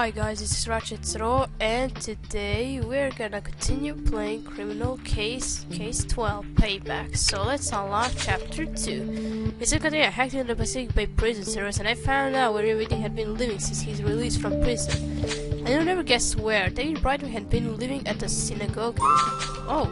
Hi guys, this is Ratchet Raw, and today we're gonna continue playing Criminal Case 12 Payback. So let's unlock Chapter 2. Basically, I hacked into the Pacific Bay prison service and I found out where everything had been living since he's released from prison. And you'll never guess where. David Brightman had been living at the synagogue. Oh,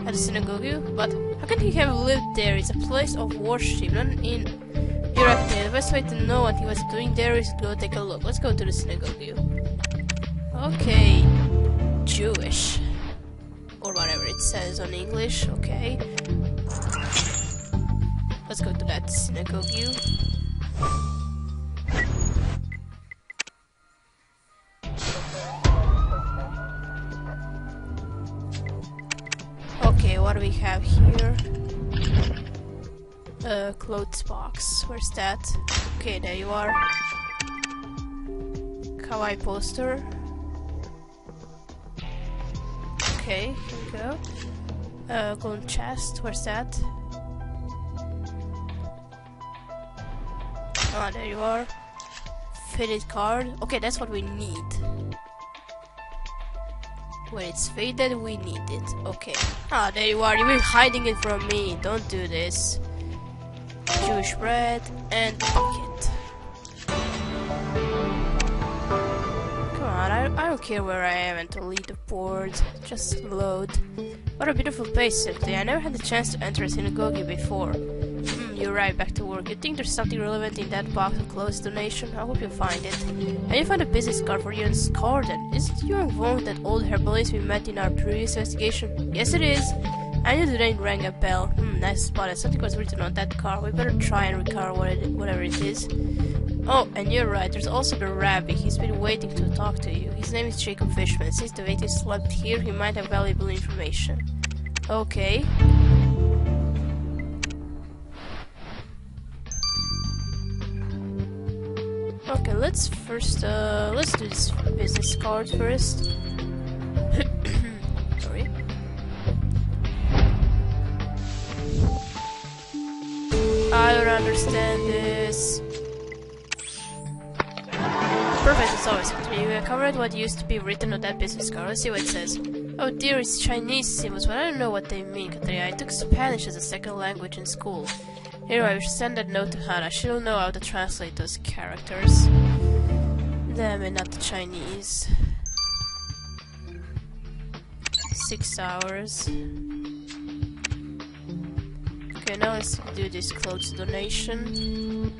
at the synagogue? But how can he have lived there? It's a place of worship, not an inn. You're right there. The best way to know what he was doing there is to go take a look. Let's go to the synagogue. Okay. Jewish. Or whatever it says on English. Okay. Let's go to that synagogue. Okay, what do we have here? Clothes box. Where's that? Okay, there you are. Kawaii poster. Okay, here we go. Clone chest. Where's that? Ah, there you are. Faded card. Okay, that's what we need. When it's faded, we need it. Okay. Ah, there you are. You've been hiding it from me. Don't do this. Jewish bread and bucket. Come on, I don't care where I am until leaderboard. Just load. What a beautiful place today. I never had the chance to enter a synagogue before. You're right, back to work. You think there's something relevant in that box of clothes donation? I hope you find it. And you find a business card for you and Scarden. Isn't you involved with that old herbalist we met in our previous investigation? Yes, it is. I knew the name rang a bell. Nice spot. Something was written on that card. We better try and recover whatever it is. Oh, and you're right. There's also the rabbi. He's been waiting to talk to you. His name is Jacob Fishman. Since the waiting slept here, he might have valuable information. Okay. Okay, let's first, let's do this business card first. Sorry. I don't understand this. Perfect, as always. You covered what used to be written on that business card. Let's see what it says. Oh dear, it's Chinese symbols, but I don't know what they mean, Katrina. I took Spanish as a second language in school. Anyway, we should send that note to Hannah. She'll know how to translate those characters. Damn it, not the Chinese. 6 hours. Okay, now let's do this clothes donation.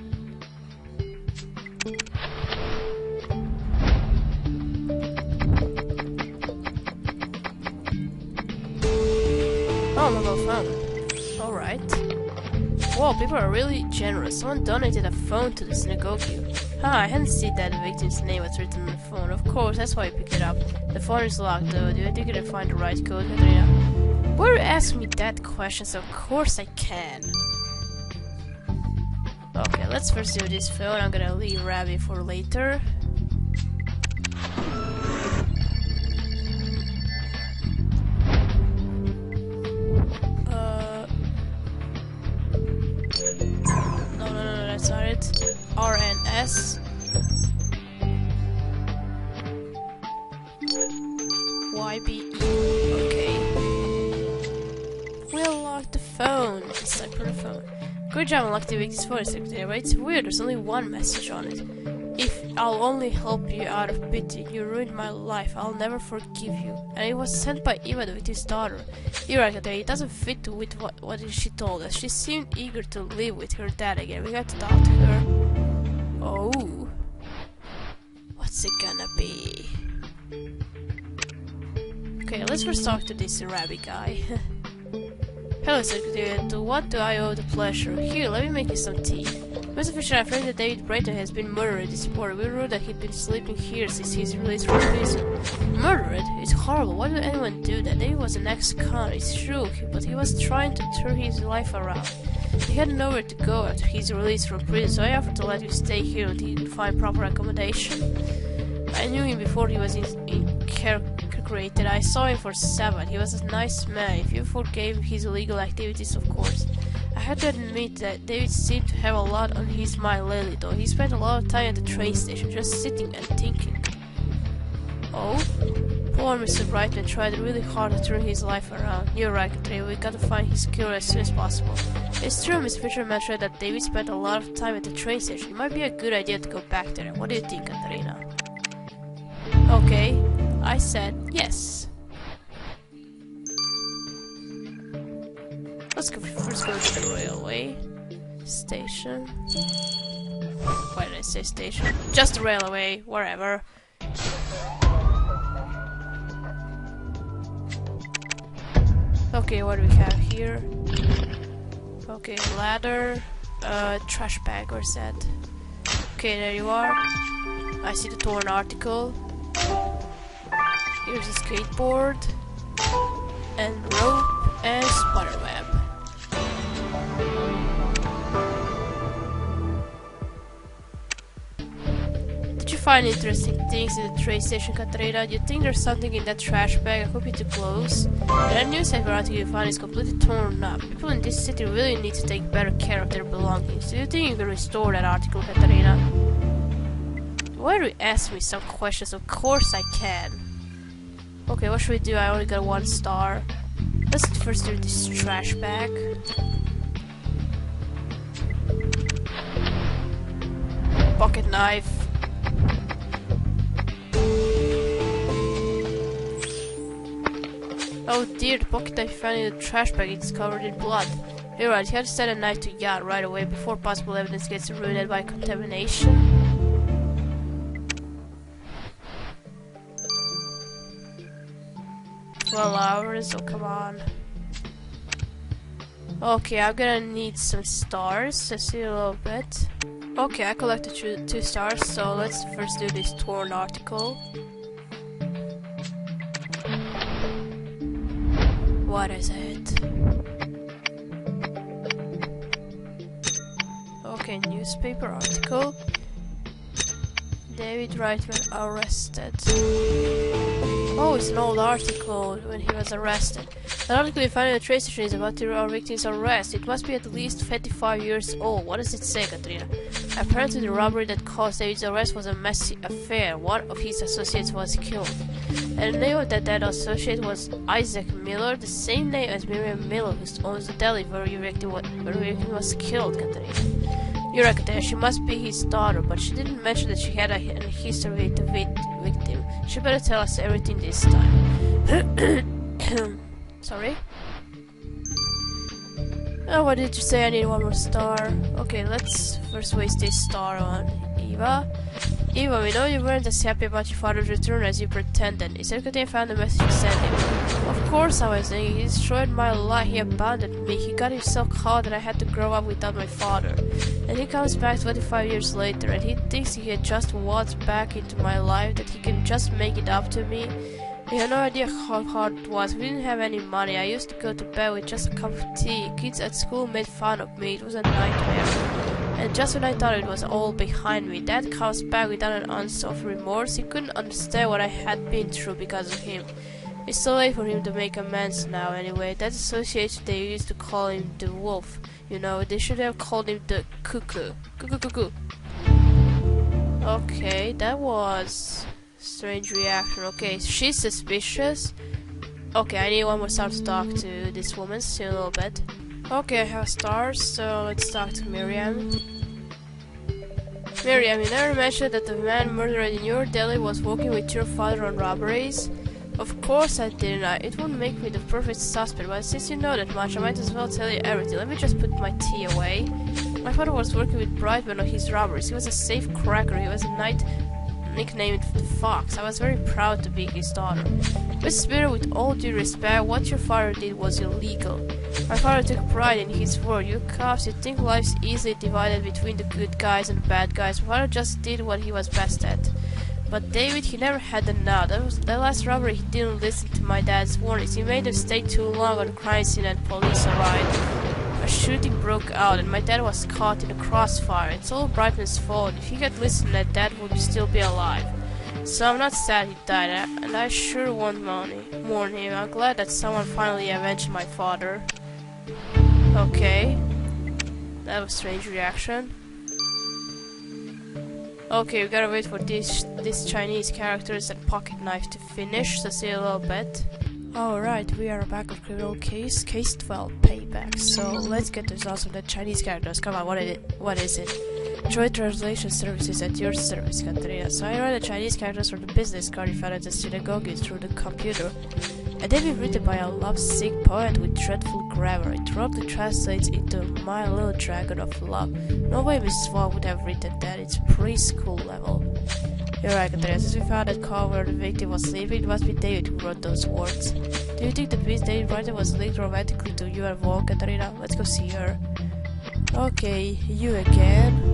Oh, mobile phone. Alright. Whoa, people are really generous. Someone donated a phone to the synagogue. I hadn't seen that the victim's name was written on the phone. Of course, that's why I picked it up. The phone is locked though. Do you think you can find the right code, Katrina? Why are you asking me that question? Of course I can. Okay, let's first do this phone. I'm gonna leave Rabbi for later. No, that's not it. RNS. YBE. Okay. We unlocked the phone. It's time for the phone. Good job unlocking the victim's phone, Secretary, but it's weird, there's only one message on it. If I'll only help you out of pity, you ruined my life, I'll never forgive you. And it was sent by Eva, the victim's daughter. You're right, Secretary, it doesn't fit with what she told us. She seemed eager to live with her dad again. We got to talk to her. Oh. What's it gonna be? Okay, let's first talk to this rabbi guy. Hello, Secretary. To what do I owe the pleasure? Here, let me make you some tea. Mr. Fisher, I've heard that David Brayton has been murdered this morning. We wrote that he'd been sleeping here since he's released from prison. Murdered? It's horrible. Why would anyone do that? David was an ex-con, it's true, but he was trying to turn his life around. He had nowhere to go after he's released from prison, so I offered to let you stay here until he could find proper accommodation. I knew him before he was incarcerated. I saw him for 7. He was a nice man, if you forgave his illegal activities, of course. I had to admit that David seemed to have a lot on his mind lately, though. He spent a lot of time at the train station, just sitting and thinking. Oh? Poor Mr. Brightman tried really hard to turn his life around. You're right, Katrina, we gotta find his cure as soon as possible. It's true, Miss Fisherman said that David spent a lot of time at the train station. It might be a good idea to go back there. What do you think, Katarina? Okay, I said yes. Let's go first go to the railway station. Why did I say station? Just the railway, wherever. Okay, what do we have here? Okay, ladder, trash bag, where's that? Okay, there you are. I see the torn article. Here's a skateboard, and rope, and spider web. Did you find interesting things in the train station, Katarina? Do you think there's something in that trash bag? I hope you're too close. That newspaper article you found is completely torn up. People in this city really need to take better care of their belongings. Do you think you can restore that article, Katarina? Why do you ask me some questions? Of course I can. Okay, what should we do? I only got 1 star. Let's first do this trash bag. Pocket knife. Oh dear, the pocket knife found in the trash bag is covered in blood. You're right, you have to send a knife to Yacht right away before possible evidence gets ruined by contamination. $12, oh come on. Okay, I'm gonna need some stars. Let's see a little bit. Okay, I collected 2 stars, so let's first do this torn article. What is it? Okay, newspaper article. David Reitman arrested. Oh, it's an old article when he was arrested. The article you found in the train station is about our victim's arrest. It must be at least 25 years old. What does it say, Katrina? Apparently the robbery that caused David's arrest was a messy affair. One of his associates was killed. And the name of that associate was Isaac Miller, the same name as Miriam Miller, who owns the deli where your victim was killed, Katrina. You're right, Katrina. She must be his daughter, but she didn't mention that she had a history with the victim. She better tell us everything this time. Sorry? Oh, what did you say? I need 1 more star. Okay, let's first waste this star on Eva. Eva, we know you weren't as happy about your father's return as you pretended. Is that I found the message you sent him? Of course I was thinking. He destroyed my life. He abandoned me. He got himself caught and I had to grow up without my father. And he comes back 25 years later and he thinks he had just walked back into my life, that he can just make it up to me. We had no idea how hard it was. We didn't have any money. I used to go to bed with just a cup of tea. Kids at school made fun of me. It was a nightmare. And just when I thought it was all behind me, Dad comes back without an ounce of remorse. He couldn't understand what I had been through because of him. It's too late for him to make amends now anyway. That association they used to call him the wolf. You know, they should have called him the cuckoo. Cuckoo. Okay, that was... strange reaction. Okay, she's suspicious. Okay, I need 1 more star to talk to this woman. See a little bit. Okay, I have stars, so let's talk to Miriam. Miriam, you never mentioned that the man murdered in your deli was working with your father on robberies? Of course I didn't. It wouldn't make me the perfect suspect, but since you know that much, I might as well tell you everything. Let me just put my tea away. My father was working with Brightman on his robberies. He was a safe cracker. He was a nicknamed the Fox. I was very proud to be his daughter. But Spirit, with all due respect, what your father did was illegal. My father took pride in his word. You cops, you think life's easily divided between the good guys and the bad guys. My father just did what he was best at. But David, he never had the nut. That last robbery, he didn't listen to my dad's warnings. He made them stay too long on the crime scene and police arrived. A shooting broke out and my dad was caught in the crossfire. It's all Brightman's fault. If he had listened, my dad would still be alive. So I'm not sad he died, and I sure won't mourn him. I'm glad that someone finally avenged my father. Okay. That was a strange reaction. Okay, we gotta wait for these Chinese characters and pocket knife to finish, so see you a little bit. Alright, we are back with criminal case 12, Payback. So let's get the results of the Chinese characters. Come on, what is it? Joy translation services at your service, Katerina. So I read the Chinese characters from the business card you found at the synagogue through the computer. And they've been written by a lovesick poet with dreadful grammar. It roughly translates into My Little Dragon of Love. No way Mrs. Wong would have written that. It's preschool level. You're right, Katerina. Since we found that call where the victim was sleeping, it must be David who wrote those words. Do you think the piece David wrote was linked romantically to you and Wong, Katerina? Let's go see her. Okay, you again.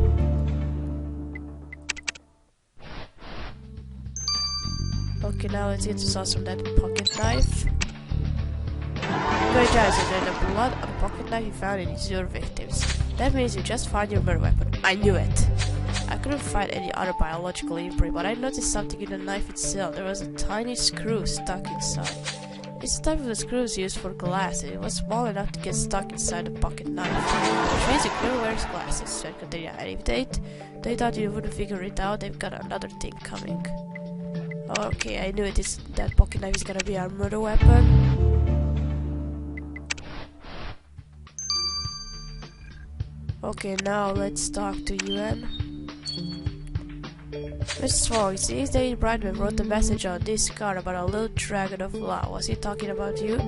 Okay, now let's get the sauce from that pocket knife. Great job, so the blood on the pocket knife you found is your victim's. That means you just found your murder weapon. I knew it! I couldn't find any other biological imprint, but I noticed something in the knife itself. There was a tiny screw stuck inside. It's the type of the screws used for glasses. It was small enough to get stuck inside the pocket knife. Which means you never wears glasses, said Katerina. And if they thought you wouldn't figure it out, they've got another thing coming. Okay, I knew that pocket knife is gonna be our murder weapon. Okay, now let's talk to Yuan. Mrs. Wong, it seems David Brightman wrote the message on this card about a little dragon of love. Was he talking about you?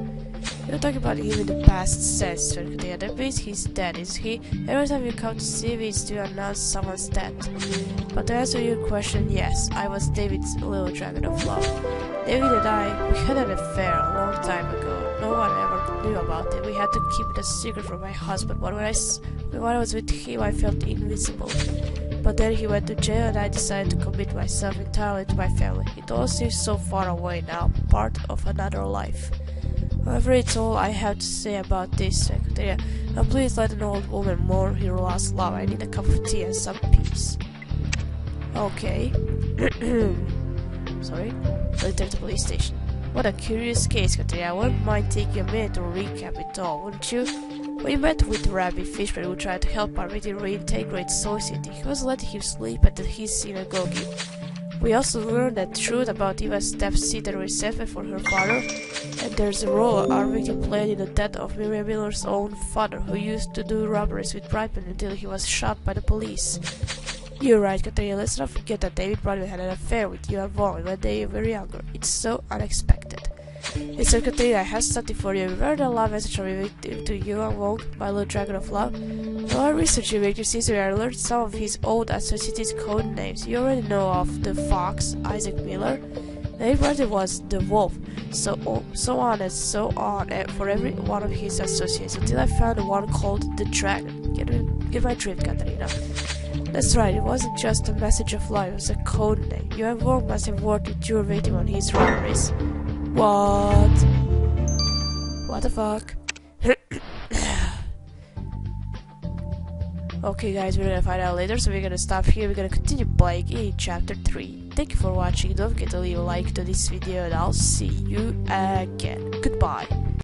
You're talking about him in the past sense, Katerina. That means he's dead, is he? Every time you come to see me, it's to announce someone's death. But to answer your question, yes, I was David's little dragon of love. David and I, we had an affair a long time ago. No one ever knew about it. We had to keep it a secret from my husband, but when I was with him, I felt invisible. But then he went to jail and I decided to commit myself entirely to my family. It all seems so far away now, part of another life. However, it's all I have to say about this, Secretary. Now please let an old woman mourn her lost love. I need a cup of tea and some peace. Okay. Sorry. Return to the police station. What a curious case, Katerina. I wouldn't mind taking a minute to recap it all, wouldn't you? We met with Rabbi Fishman who tried to help our victim reintegrate society. He was letting him sleep at his synagogue. We also learned the truth about Eva's step-sitter resentment for her father, and there's a role our victim played in the death of Miriam Miller's own father, who used to do robberies with Brightman until he was shot by the police. You're right, Katerina. Let's not forget that David Brightman had an affair with you and Vaughn when they were younger. It's so unexpected. Mr. Katerina, I have something for you. Remember the love message I read to you and Wong, My Little Dragon of Love? While I researched your victim history, I learned some of his old associated code names. You already know of the Fox, Isaac Miller. David Brightman was the Wolf, so on and so on for every one of his associates, until I found the one called the Dragon. Get my drift, Katerina. That's right, it wasn't just a message of love, it was a code name. You and Wong must have worked with your victim on his robberies. What? What the fuck? Okay guys, we're gonna find out later, so we're gonna stop here. We're gonna continue playing in chapter 3. Thank you for watching. Don't forget to leave a like to this video and I'll see you again. Goodbye.